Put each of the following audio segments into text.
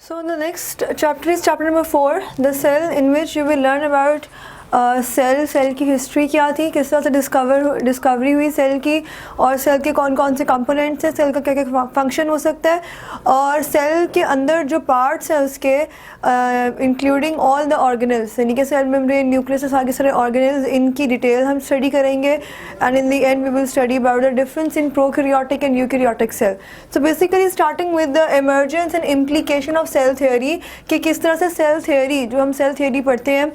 So the next chapter is chapter number 4, the cell, in which you will learn about cell की history क्या थी, किस तरह से डिस्कवरी हुई सेल की, और सेल के कौन कौन से कंपोनेंट्स हैं, सेल का क्या क्या फंक्शन हो सकता है, और सेल के अंदर जो पार्ट्स हैं उसके इंक्लूडिंग ऑल द ऑर्गेनल्स, यानी कि सेल मेम्ब्रेन, न्यूक्लियस, सारे सारे ऑर्गेनल्स, इनकी डिटेल हम स्टडी करेंगे. And in the end we will study about the difference in prokaryotic and eukaryotic cell. So basically starting with the emergence and implication of cell theory, कि किस तरह से cell theory, जो हम cell theory पढ़ते हैं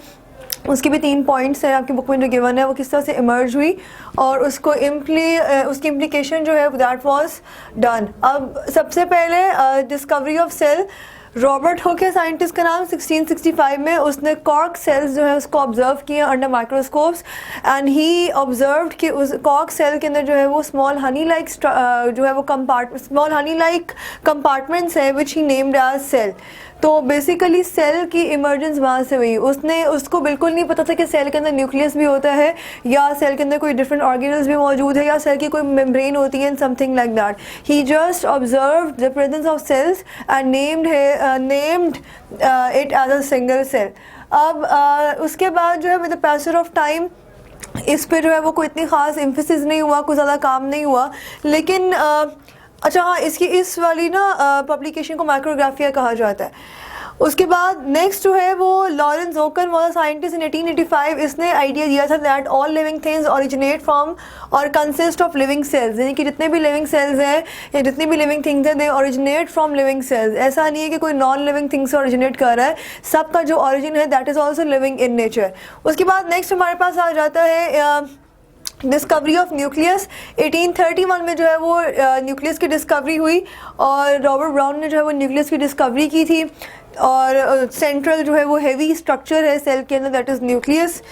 उसके भी 3 पॉइंट्स हैं आपकी बुक में जो गिवन है, वो किस तरह से इमर्ज हुई और उसको उसकी इम्प्लीकेशन जो है दैट वाज डन. अब सबसे पहले discovery of cell, Robert Hooke है साइंटिस्ट का नाम, 1665 में उसने कॉर्क सेल्स जो है उसको ऑब्जर्व किए under microscopes. And he observed कि उस कॉर्क सेल के अंदर जो है वो स्मॉल हनी लाइक जो है वो स्मॉल हनी लाइक कंपार्टमेंट्स है विच ही नेम्ड एज सेल. तो बेसिकली सेल की इमर्जेंस वहाँ से हुई. उसको बिल्कुल नहीं पता था कि सेल के अंदर न्यूक्लियस भी होता है, या सेल के अंदर कोई डिफरेंट ऑर्गेनल्स भी मौजूद है, या सेल की कोई मेम्ब्रेन होती है, something like that. He just observed the presence of cells and named it as a single cell. अब उसके बाद जो है with the passage of time इस पे जो है वो कोई इतनी ख़ास एम्फेसिस नहीं हुआ, कोई ज़्यादा काम नहीं हुआ. लेकिन अच्छा हाँ, इसकी इस वाली ना पब्लिकेशन को माइक्रोग्राफिया कहा जाता है. उसके बाद नेक्स्ट जो है वो लॉरेंस ओकन वाला साइंटिस्ट इन 1885, इसने आइडिया दिया था that all living things originate from और कंसिस्ट ऑफ लिविंग सेल्स, यानी कि जितने भी लिविंग सेल्स हैं या जितनी भी लिविंग थिंग्स हैं they originate from living sales. ऐसा नहीं है कि कोई नॉन लिविंग थिंग्स से ओरिजिनेट कर रहा है, सबका जो ओरिजिन है that is also living in nature. उसके बाद नेक्स्ट हमारे पास आ जाता है डिस्कवरी ऑफ न्यूक्लियस. 1831 में जो है वो न्यूक्लियस की डिस्कवरी हुई, और रॉबर्ट ब्राउन ने जो है वो न्यूक्लियस की डिस्कवरी की थी. और सेंट्रल जो है वो हेवी स्ट्रक्चर है सेल के अंदर, that is nucleus.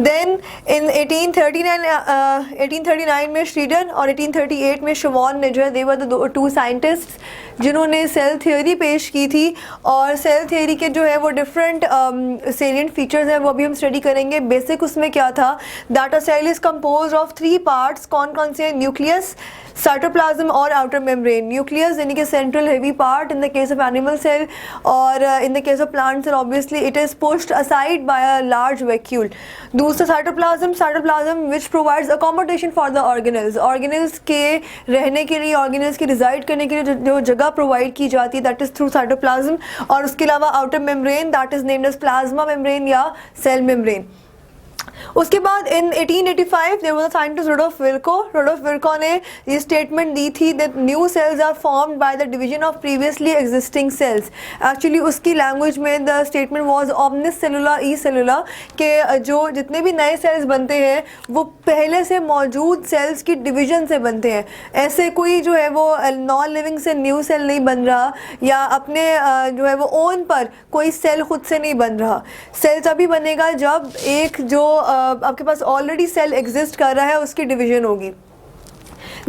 Then in 1839 में श्रीडन और 1838 में शवॉन ने जो है दे वर द 2 साइंटिस्ट्स जिन्होंने सेल थ्योरी पेश की थी. और सेल थ्योरी के जो है वो डिफरेंट सेलिएंट फीचर्स हैं, वो भी हम स्टडी करेंगे. बेसिक उसमें क्या था, that a cell is compose of 3 parts. कौन कौन से हैं? न्यूक्लियस, साइटोप्लाज्म और आउटर मेम्ब्रेन. न्यूक्लियस यानी कि central heavy part in the case of animal cell, और in the case of plant cell obviously it is pushed aside by a large vacuole. दूसरा cytoplasm which provides accommodation for the organelles के रहने के लिए, organelles के resided करने के लिए जो जगह प्रोवाइड की जाती है दैट इज़ थ्रू साइटोप्लाज्म. और उसके अलावा outer membrane that is named as plasma membrane या सेल मेम्ब्रेन. उसके बाद in 1885 there was a scientist Rudolf Virchow ने ये स्टेटमेंट दी थी that new cells are formed by the division of previously existing cells. Actually उसकी language में the statement was ऑमनिस सेलुलर ई सेलुलर, के जो जितने भी नए सेल्स बनते हैं वो पहले से मौजूद सेल्स की डिवीजन से बनते हैं. ऐसे कोई जो है वो नॉन लिविंग से न्यू सेल नहीं बन रहा, या अपने जो है वो ओन पर कोई सेल खुद से नहीं बन रहा. सेल तभी बनेगा जब एक जो आपके पास ऑलरेडी सेल एग्जिस्ट कर रहा है उसकी डिवीजन होगी.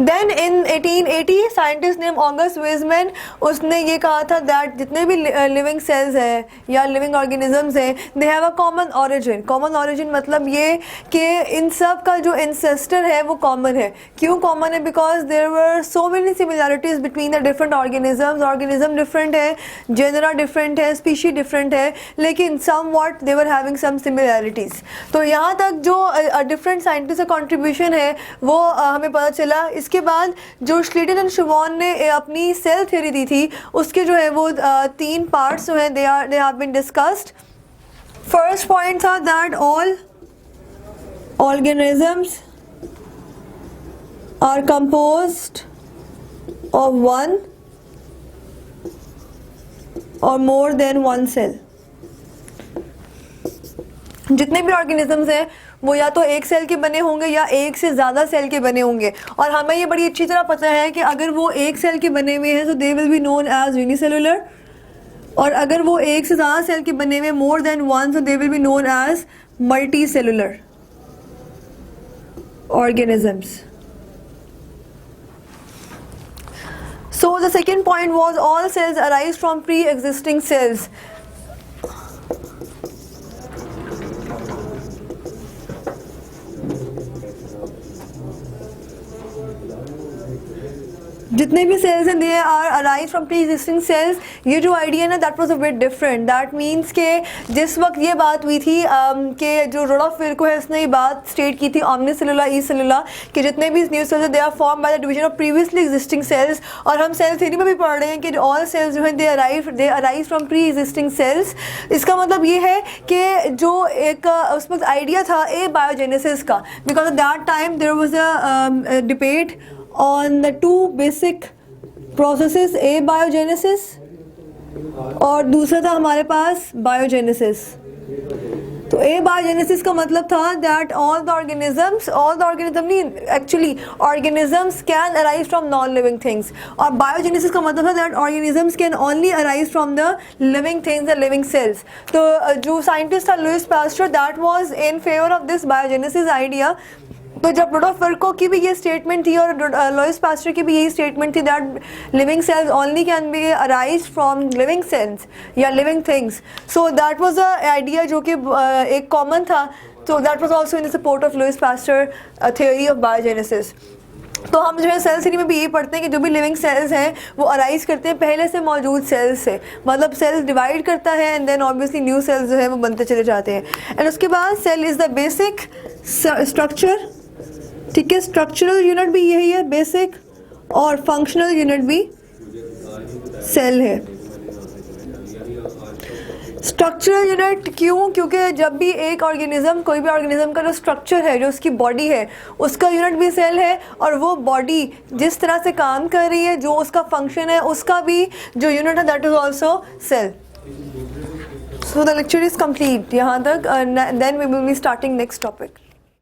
Then in 1880 scientist name August वेजमैन, उसने ये कहा था दैट जितने भी लिविंग सेल्स हैं या लिविंग ऑर्गेनिजम्स हैं they have a common origin. मतलब ये कि इन सब का जो एंसेस्टर है वो कॉमन है. क्यों कॉमन है? Because there were so many similarities between the different organism different है, जेनरा डिफरेंट है, स्पीशी डिफरेंट है, लेकिन somewhat they were having some similarities. तो यहाँ तक जो डिफरेंट साइंटिस्ट का कॉन्ट्रीब्यूशन है वो हमें पता चला. इसके बाद जो श्लीडन एंड शवॉन ने अपनी सेल थ्योरी दी थी उसके जो है वो 3 पार्ट्स जो हैं they have been discussed. First point था that all organisms are composed of 1 और मोर देन 1 सेल. जितने भी ऑर्गेनिजम्स हैं वो या तो एक सेल के बने होंगे या एक से ज़्यादा सेल के बने होंगे. और हमें ये बड़ी अच्छी तरह पता है कि अगर वो एक सेल के बने हुए हैं तो they will be known as unicellular, और अगर वो एक से ज़्यादा सेल के बने हुए मोर देन 1 तो they will be known as multicellular organisms. So the second point was all cells arise from pre-existing cells. जितने भी सेल्स हैं they are arise from preexisting cells. ये जो आइडिया ना that was a bit different. That means के जिस वक्त ये बात हुई थी कि जो रोडोल्फ विर्को है उसने ये बात स्टेट की थी ऑमनी सेलुला ई सेलुला कि जितने भी new cells they are form by the division of previously existing cells. और हम सेल थ्योरी में भी पढ़ रहे हैं कि ऑल सेल्स जो है दे arise from preexisting sales. इसका मतलब ये है कि जो एक उस वक्त आइडिया था ए बायोजेनेसिस का, because at that time there was a debate on the two basic processes, abiogenesis और दूसरा था हमारे पास बायोजेनेसिस। तो abiogenesis का मतलब था that all the organisms नहीं, actually organisms can arise from non-living things। और बायोजेनेसिस का मतलब था that organisms can only arise from the living things, the living cells। तो जो साइंटिस्ट था Louis Pasteur, that was in favor of this biogenesis idea। तो जब रोडोल्फ विर्को की भी ये स्टेटमेंट थी और लुइस पास्चर की भी यही स्टेटमेंट थी that living cells only can be arise from living cells या living things. So that was a idea जो कि एक कॉमन था। तो that was also in the support of Louis Pasteur theory of biogenesis. तो हम जो है सेल थ्योरी में भी यही पढ़ते हैं कि जो भी लिविंग सेल्स हैं वो अराइज करते हैं पहले से मौजूद सेल्स से, मतलब सेल्स डिवाइड करता है and then obviously new cells जो है वो बनते चले जाते हैं। एंड उसके बाद cell is the basic structure, ठीक है, स्ट्रक्चरल यूनिट भी यही है बेसिक, और फंक्शनल यूनिट भी सेल है। स्ट्रक्चरल यूनिट क्यों? क्योंकि जब भी एक ऑर्गेनिज्म, कोई भी ऑर्गेनिज्म का जो स्ट्रक्चर है, जो उसकी बॉडी है, उसका यूनिट भी सेल है, और वो बॉडी जिस तरह से काम कर रही है, जो उसका फंक्शन है, उसका भी जो यूनिट है that is also cell. So the lecture is complete यहाँ तक। Then we will be starting next topic.